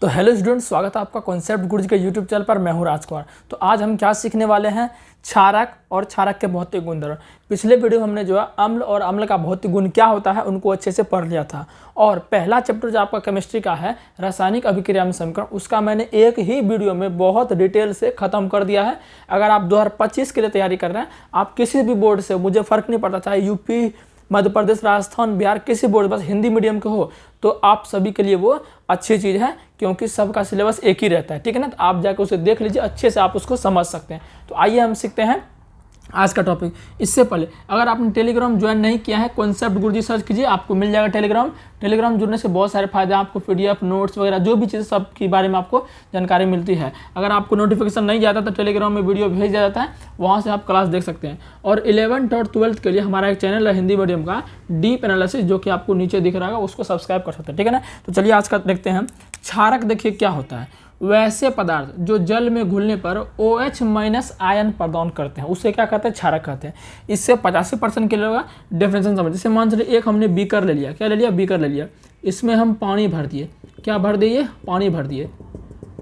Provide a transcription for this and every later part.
तो hello students, स्वागत है आपका कॉन्सेप्ट गुरुजी के यूट्यूब चैनल पर। मैं हूं राजकुमार। तो आज हम क्या सीखने वाले हैं, क्षारक और क्षारक के भौतिक गुणधर्म। पिछले वीडियो हमने जो है अम्ल और अम्ल का भौतिक गुण क्या होता है उनको अच्छे से पढ़ लिया था। और पहला चैप्टर जो आपका केमिस्ट्री का है रासायनिक अभिक्रिया में समीकरण, उसका मैंने एक ही वीडियो में बहुत डिटेल से ख़त्म कर दिया है। अगर आप 2025 के लिए तैयारी कर रहे हैं, आप किसी भी बोर्ड से, मुझे फ़र्क नहीं पड़ता, चाहे यूपी, मध्य प्रदेश, राजस्थान, बिहार, किसी बोर्ड बस हिंदी मीडियम के हो, तो आप सभी के लिए वो अच्छी चीज़ है, क्योंकि सबका सिलेबस एक ही रहता है। ठीक है ना। तो आप जाकर उसे देख लीजिए, अच्छे से आप उसको समझ सकते हैं। तो आइए हम सीखते हैं आज का टॉपिक। इससे पहले अगर आपने टेलीग्राम ज्वाइन नहीं किया है, कॉन्सेप्ट गुरुजी सर्च कीजिए, आपको मिल जाएगा टेलीग्राम जुड़ने से बहुत सारे फायदे हैं आपको। पीडीएफ, नोट्स वगैरह जो भी चीज़ सब के बारे में आपको जानकारी मिलती है। अगर आपको नोटिफिकेशन नहीं जाता तो टेलीग्राम में वीडियो भेज दिया जाता है, वहाँ से आप क्लास देख सकते हैं। और 11th और 12th के लिए हमारा एक चैनल है हिंदी मीडियम का, डीप एनालिसिस, जो कि आपको नीचे दिख रहा है, उसको सब्सक्राइब कर सकते हैं। ठीक है ना। तो चलिए आज का देखते हैं। क्षारक देखिए क्या होता है। वैसे पदार्थ जो जल में घुलने पर OH- आयन प्रदान करते हैं, उसे क्या कहते हैं, क्षारक कहते हैं। इससे 85% के लोग डेफिनेशन समझ। जैसे मान चलिए एक हमने बीकर ले लिया, क्या ले लिया, बीकर ले लिया, इसमें हम पानी भर दिए, क्या भर दिए, पानी भर दिए।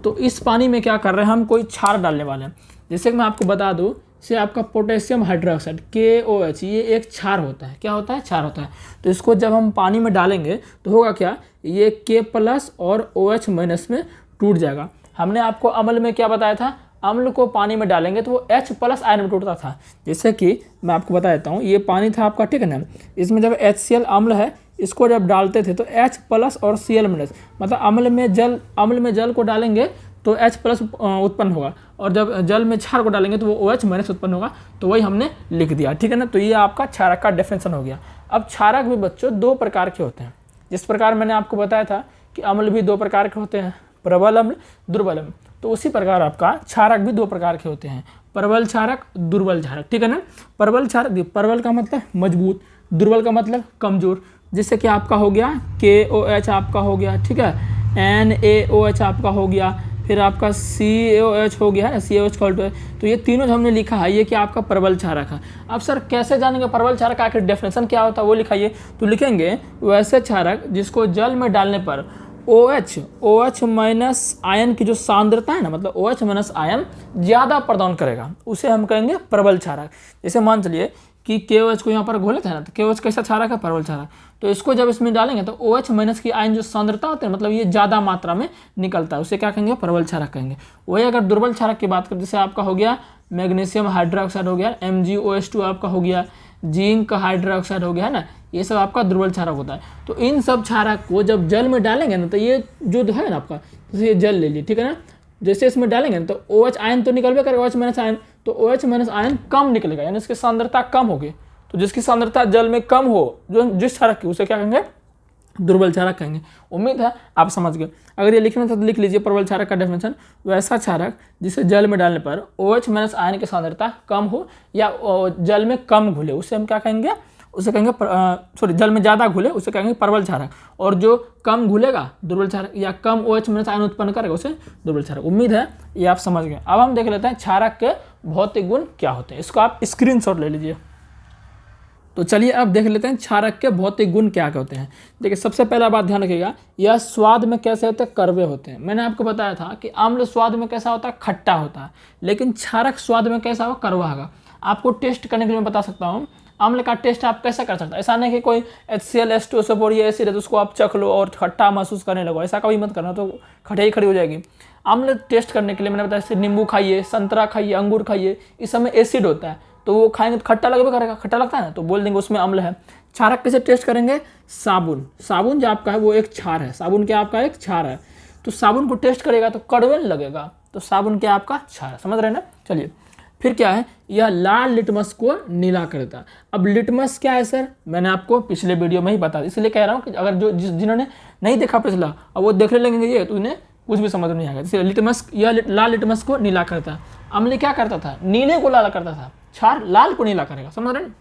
तो इस पानी में क्या कर रहे हैं, हम कोई क्षार डालने वाले हैं। जैसे कि मैं आपको बता दूं, से आपका पोटेशियम हाइड्रोक्साइड KOH, ये एक क्षार होता है। क्या होता है, क्षार होता है। तो इसको जब हम पानी में डालेंगे तो होगा क्या, ये K+ और OH- में टूट जाएगा। हमने आपको अम्ल में क्या बताया था, अम्ल को पानी में डालेंगे तो वो H+ आयन में टूटता था। जैसे कि मैं आपको बता देता हूँ, ये पानी था आपका, ठीक है ना। इसमें जब HCl अम्ल है, इसको जब डालते थे तो H+ और Cl-, मतलब अम्ल में जल को डालेंगे तो H+ उत्पन्न होगा, और जब जल में क्षार को डालेंगे तो वो OH- उत्पन्न होगा। तो वही हमने लिख दिया। ठीक है ना। तो ये आपका क्षारक का डेफिनेशन हो गया। अब क्षारक भी बच्चों दो प्रकार के होते हैं। जिस प्रकार मैंने आपको बताया था कि अम्ल भी दो प्रकार के होते हैं, प्रबल अम्ल, दुर्बल अम्ल, तो उसी प्रकार आपका क्षारक भी दो प्रकार के होते हैं, प्रबल क्षारक, दुर्बल क्षारक। ठीक है ना। प्रबल क्षारक, प्रबल का मतलब मजबूत, दुर्बल का मतलब कमजोर। जैसे कि आपका हो गया KOH आपका हो गया, ठीक है, NaOH आपका हो गया, फिर आपका COH हो गया है, COH कॉल्ट है। तो ये तीनों जो हमने लिखा है, ये कि आपका प्रबल क्षारक है। अब सर कैसे जानेंगे प्रबल क्षारक का आखिर डेफिनेशन क्या होता है, वो लिखाइए। तो लिखेंगे वैसे क्षारक जिसको जल में डालने पर OH- आयन की जो सांद्रता है ना, मतलब OH- आयन ज़्यादा प्रदान करेगा, उसे हम कहेंगे प्रबल क्षारक। जैसे मान चलिए कि KOH को यहाँ पर घोले थे ना, तो KOH कैसा क्षारक है, प्रबल क्षारक। तो इसको जब इसमें डालेंगे तो OH- की आयन जो सांद्रता होती है, मतलब ये ज़्यादा मात्रा में निकलता है, उसे क्या कहेंगे, प्रबल क्षारक कहेंगे। वही अगर दुर्बल क्षारक की बात करें, जैसे आपका हो गया मैग्नीशियम हाइड्रोक्साइड हो गया, MgOH2 आपका हो गया, जिंक हाइड्रोक्साइड हो गया, है ना, ये सब आपका दुर्बल क्षारक होता है। तो इन सब क्षारक को जब जल में डालेंगे ना, तो ये जो है ना आपका, जैसे ये जल ले लिए, ठीक है ना, जैसे इसमें डालेंगे ना तो OH आयन तो निकल करेगा, OH- आयन, तो OH- आयन कम निकलेगा, यानी इसकी सांद्रता कम होगी। तो जिसकी सांद्रता जल में कम हो, जो जिस क्षारक की, उसे क्या कहेंगे, दुर्बल क्षारक कहेंगे। उम्मीद है आप समझ गए। अगर ये लिखना था तो लिख लीजिए प्रबल क्षारक का डेफिनेशन, वैसा क्षारक जिसे जल में डालने पर OH- आयन की सांद्रता कम हो या जल में कम घुले, उसे हम क्या कहेंगे, उसे कहेंगे जल में ज़्यादा घुले, उसे कहेंगे प्रबल क्षारक। और जो कम घुलेगा दुर्बल क्षारक, या कम OH- आयन उत्पन्न करेगा, उसे दुर्बल क्षारक। उम्मीद है ये आप समझ गए। अब हम देख लेते हैं क्षारक के भौतिक गुण क्या होते हैं। इसको आप स्क्रीनशॉट ले लीजिए। तो चलिए अब देख लेते हैं क्षारक के भौतिक गुण क्या क्या होते हैं। देखिए सबसे पहला बात ध्यान रखिएगा, यह स्वाद में कैसे होते हैं, कड़वे होते हैं। मैंने आपको बताया था कि अम्ल स्वाद में कैसा होता है, खट्टा होता है, लेकिन क्षारक स्वाद में कैसा होगा, कड़वा होगा। आपको टेस्ट करने के लिए मैं बता सकता हूँ, अम्ल का टेस्ट आप कैसे कर सकते हैं। ऐसा नहीं कि कोई HCl H2SO4 ये एसिड है तो उसको आप चख लो और खट्टा महसूस करने लगो, ऐसा कभी मत करना, तो खटाई खड़ी हो जाएगी। अम्ल टेस्ट करने के लिए मैंने बताया, जैसे नींबू खाइए, संतरा खाइए, अंगूर खाइए, इस समय एसिड होता है, तो वो खाएंगे तो खट्टा लगेगा करेगा, खट्टा लगता है ना, तो बोल देंगे उसमें अम्ल है। क्षारक कैसे टेस्ट करेंगे, साबुन जो आपका है वो एक क्षार है, साबुन क्या आपका एक क्षार है, तो साबुन को टेस्ट करेगा तो कड़वे लगेगा, तो साबुन क्या आपका क्षार है, समझ रहे हैं ना। चलिए फिर क्या है, यह लाल लिटमस को नीला कर देता है। अब लिटमस क्या है सर, मैंने आपको पिछले वीडियो में ही बता दिया, इसलिए कह रहा हूँ कि अगर जिन्होंने नहीं देखा पिछला, अब वो देखने लगेंगे ये, तो उन्हें कुछ भी समझ नहीं आएगा। जैसे लिटमस, यह लाल लिटमस को नीला करता है। अम्ल क्या करता था, नीले को लाल करता था, क्षार लाल को नीला करेगा, समझ रहे हैं।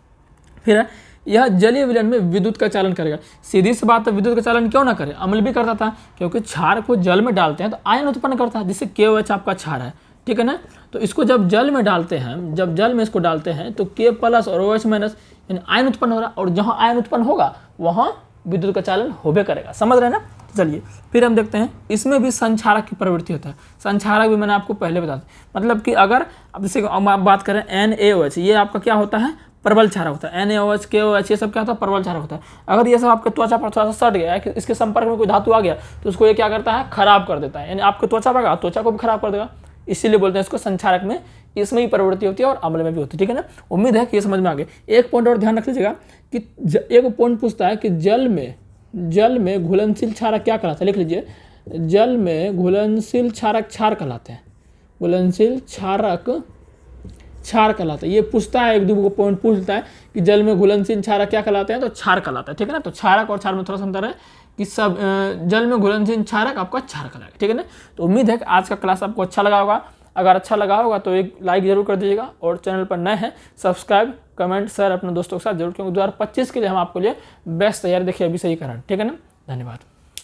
फिर यह जलीय विलयन में विद्युत का चालन करेगा। सीधी सी बात है, विद्युत का चालन क्यों ना करे, अम्ल भी करता था, क्योंकि क्षार को जल में डालते हैं तो आयन उत्पन्न करता है, जिससे KOH आपका क्षार है, ठीक है ना। तो इसको जब जल में डालते हैं, जब जल में इसको डालते हैं तो K+ और OH- यानी आयन उत्पन्न हो रहा है, और जहाँ आयन उत्पन्न होगा वहाँ विद्युत का चालन होबे करेगा, समझ रहे हैं ना। तो चलिए फिर हम देखते हैं, इसमें भी संचारक की प्रवृत्ति होता है। संचारक भी मैंने आपको पहले बता दिया, मतलब कि अगर अब जैसे आप बात करें NaOH, ये आपका क्या होता है, प्रबल क्षारक होता है। NaOH, KOH ये सब क्या होता है, प्रबल क्षारक होता है। अगर ये सब आपके त्वचा पर थोड़ा सा सट गया है, इसके संपर्क में कोई धातु आ गया तो उसको ये क्या करता है, खराब कर देता है, यानी आपके त्वचा पर त्वचा को भी खराब कर देगा। इसीलिए बोलते हैं इसको संचारक में, इसमें भी प्रवृत्ति होती है और अम्ल में भी होती है, ठीक है ना। उम्मीद है कि ये समझ में आ गए। एक पॉइंट और ध्यान रख लीजिएगा कि एक पॉइंट पूछता है कि जल में घुलनशील क्षारक क्या कहलाता है, लिख लीजिए, जल में घुलनशील क्षारक क्षार कहलाते हैं, घुलनशील क्षारक क्षार कहलाता है। ये पूछता है, एक दो पॉइंट पूछता है कि जल में घुलनशील क्षारक क्या कहलाते हैं, तो क्षार कहलाता है, ठीक है ना। तो क्षारक और क्षार में थोड़ा सा अंतर है कि सब जल में घुलनशील क्षारक आपका क्षार कहलाएगा, ठीक है ना। तो उम्मीद है कि आज का क्लास आपको अच्छा लगा होगा। अगर अच्छा लगा होगा तो एक लाइक जरूर कर दीजिएगा, और चैनल पर नए हैं सब्सक्राइब, कमेंट, शेयर अपने दोस्तों के साथ जरूर, क्योंकि 2025 के लिए हम आपके लिए बेस्ट तैयारी देखिए अभी से ही कर रहे हैं, ठीक है ना। धन्यवाद।